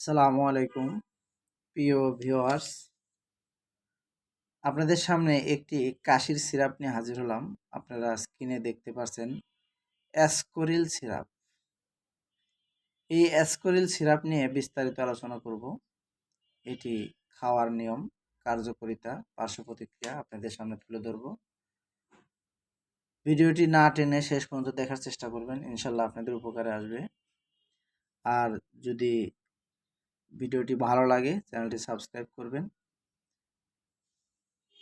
আসসালামু আলাইকুম প্রিয় ভিউয়ার্স, আপনাদের সামনে একটি কাশির সিরাপ নিয়ে হাজির হলাম। আপনারা স্ক্রিনে দেখতে পাচ্ছেন অ্যাসকোরিল সিরাপ। এই অ্যাসকোরিল সিরাপ নিয়ে বিস্তারিত আলোচনা করব। এটি খাওয়ার নিয়ম, কার্যকারিতা, পার্শ্ব প্রতিক্রিয়া আপনাদের সামনে তুলে ধরব। ভিডিওটি না টেনে শেষ পর্যন্ত দেখার চেষ্টা করবেন, ইনশাল্লাহ আপনাদের উপকারে আসবে। আর যদি ভিডিওটি ভালো লাগে চ্যানেলটি সাবস্ক্রাইব করবেন।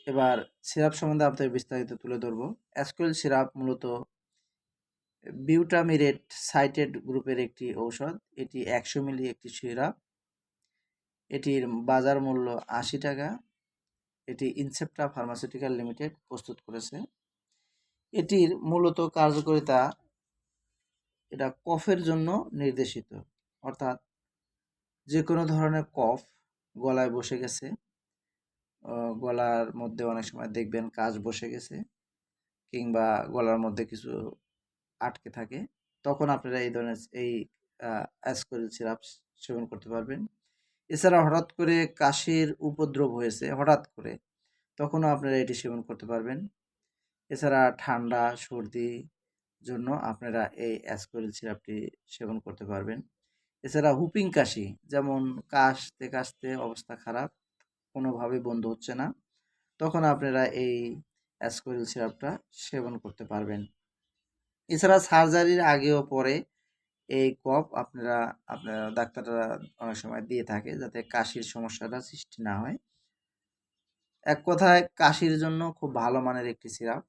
এবার সিরাপ সম্বন্ধে আপনাদের বিস্তারিত তুলে ধরব। অ্যাসকোরিল সিরাপ মূলত বিউটামিরেট সাইটেড গ্রুপের একটি ঔষধ। এটি 100 মিলি একটি সিরাপ। এটির বাজার মূল্য 80 টাকা। এটি ইনসেপ্টা ফার্মাসিউটিক্যাল লিমিটেড প্রস্তুত করেছে। এটির মূলত কার্যকারিতা, এটা কফের জন্য নির্দেশিত, অর্থাৎ যে কোনো ধরনের কফ, গলায় বসে গেছে, গলার মধ্যে অনেক সময় দেখবেন কাশ বসে গেছে, কিংবা গলার মধ্যে কিছু আটকে থাকে, তখন আপনারা এই ধরনের অ্যাসকোরিল সিরাপ সেবন করতে পারবেন। এছাড়া হঠাৎ করে কাশির উপদ্রব হয়েছে হঠাৎ করে, তখনও আপনারা এটি সেবন করতে পারবেন। এছাড়া ঠান্ডা সর্দি জন্য আপনারা এই অ্যাসকোরিল সিরাপটি সেবন করতে পারবেন। এছাড়া হুপিং কাশি, যেমন কাশতে কাশতে অবস্থা খারাপ, কোনোভাবেই বন্ধ হচ্ছে না, তখন আপনারা এই অ্যাসকোরিল সিরাপটা সেবন করতে পারবেন। এছাড়া সার্জারির আগে ও পরে এই কফ আপনারা ডাক্তাররা অনেক সময় দিয়ে থাকে, যাতে কাশির সমস্যাটা সৃষ্টি না হয়। এক কথায় কাশির জন্য খুব ভালো মানের একটি সিরাপ,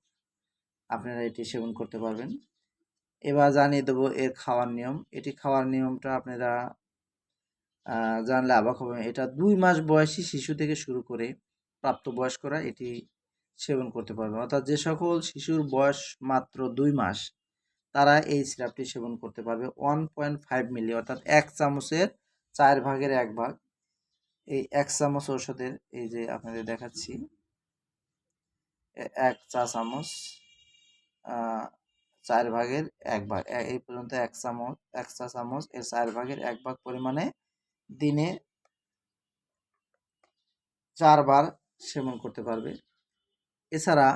আপনারা এটি সেবন করতে পারবেন। এবার জানিয়ে দেবো এর খাওয়ার নিয়ম। এটি খাওয়ার নিয়মটা আপনারা জানলে অবাক হবেন। এটা 2 মাস বয়সী শিশু থেকে শুরু করে প্রাপ্তবয়স্করা এটি সেবন করতে পারবে। অর্থাৎ যে সকল শিশুর বয়স মাত্র 2 মাস, তারা এই সিরাপটি সেবন করতে পারবে। 1.5 মিলি, অর্থাৎ 1 চামচের 4 ভাগের 1 ভাগ। এই 1 চামচ ঔষধের, এই যে আপনাদের দেখাচ্ছি, 1 চা চামচ, 4 ভাগের 1 ভাগ, এই পর্যন্ত 1 চামচ, 1 চা চামচ এর 4 ভাগের 1 ভাগ পরিমাণে দিনে 4 বার সেবন করতে পারবে। এছাড়া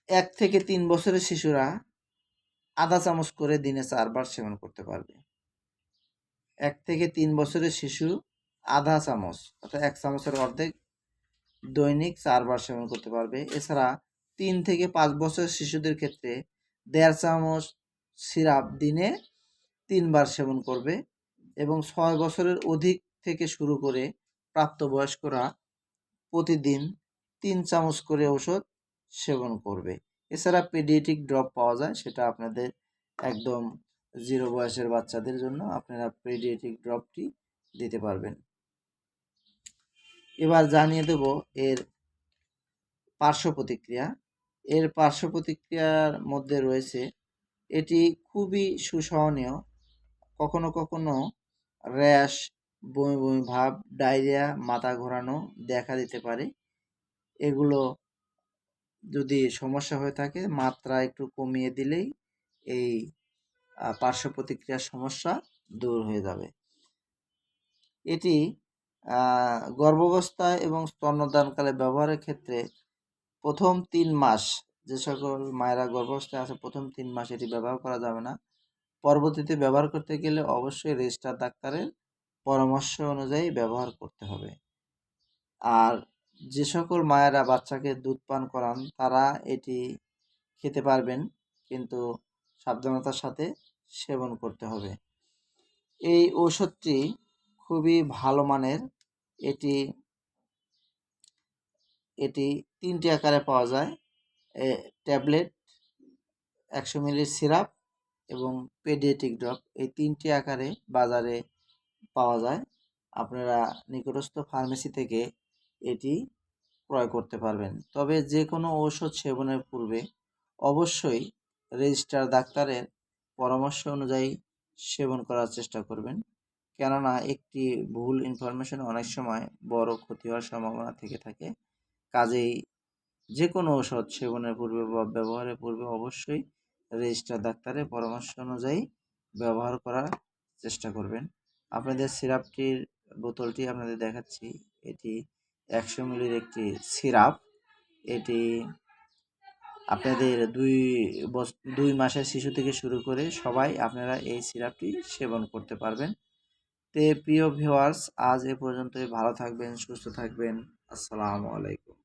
1 থেকে 3 বছরের শিশুরা আধা চামচ করে দিনে 4 বার সেবন করতে পারবে। 1 থেকে 3 বছরের শিশু আধা চামচ, অর্থাৎ 1 চামচের অর্ধেক দৈনিক 4 বার সেবন করতে পারবে। এছাড়া 3 থেকে 5 বছরের শিশুদের ক্ষেত্রে 1.5 চামচ সিরাপ দিনে 3 বার সেবন করবে, এবং 6 বছরের অধিক থেকে শুরু করে প্রাপ্তবয়স্করা প্রতিদিন 3 চামচ করে ওষুধ সেবন করবে। এছাড়া পেডিয়াট্রিক ড্রপ পাওয়া যায়, সেটা আপনাদের একদম 0 বয়সের বাচ্চাদের জন্য আপনারা পেডিয়াট্রিক ড্রপটি দিতে পারবেন। এবার জানিয়ে দেব এর পার্শ্ব প্রতিক্রিয়া। এর পার্শ্ব প্রতিক্রিয়ার মধ্যে রয়েছে, এটি খুবই সুসহনীয়। কখনো কখনো র্যাশ, বমি বমি ভাব, ডায়রিয়া, মাথা ঘোরানো দেখা দিতে পারে। এগুলো যদি সমস্যা হয়ে থাকে, মাত্রা একটু কমিয়ে দিলেই এই পার্শ্ব প্রতিক্রিয়ার সমস্যা দূর হয়ে যাবে। এটি গর্ভাবস্থায় এবং স্তন্যদানকালে ব্যবহারের ক্ষেত্রে প্রথম 3 মাস, যে সকল মায়েরা গর্ভাবস্থায় আছে, প্রথম 3 মাস এটি ব্যবহার করা যাবে না। পরবর্তীতে ব্যবহার করতে গেলে অবশ্যই রেজিস্টার ডাক্তারের পরামর্শ অনুযায়ী ব্যবহার করতে হবে। আর যে সকল মায়েরা বাচ্চাকে দুধ পান করান, তারা এটি খেতে পারবেন, কিন্তু সাবধানতার সাথে সেবন করতে হবে। এই ঔষধটি খুবই ভালো মানের। এটি 3টি আকারে পাওয়া যায়: ট্যাবলেট, 100 মিলির সিরাপ এবং পেডিয়াট্রিক ড্রপ। এই 3টি আকারে বাজারে পাওয়া যায়। আপনারা নিকটস্থ ফার্মেসি থেকে এটি ক্রয় করতে পারবেন। তবে যে কোনো ঔষধ সেবনের পূর্বে অবশ্যই রেজিস্টার ডাক্তারের পরামর্শ অনুযায়ী সেবন করার চেষ্টা করবেন, কেননা একটি ভুল ইনফরমেশন অনেক সময় বড় ক্ষতি হওয়ার সম্ভাবনা থেকে থাকে। কাজেই যে কোনো ঔষধ সেবনের পূর্বে বা ব্যবহারের পূর্বে অবশ্যই রেজিস্টার ডাক্তারের পরামর্শ অনুযায়ী ব্যবহার করার চেষ্টা করবেন। আপনাদের সিরাপটির বোতলটি আপনাদের দেখাচ্ছি। এটি ১০০ মিলির একটি সিরাপ। এটি আপনাদের ২ মাসের শিশু থেকে শুরু করে সবাই আপনারা এই সিরাপটি সেবন করতে পারবেন। প্রিয় ভিউয়ার্স, আজ এ পর্যন্তই। ভালো থাকবেন, সুস্থ থাকবেন। আসসালামু আলাইকুম।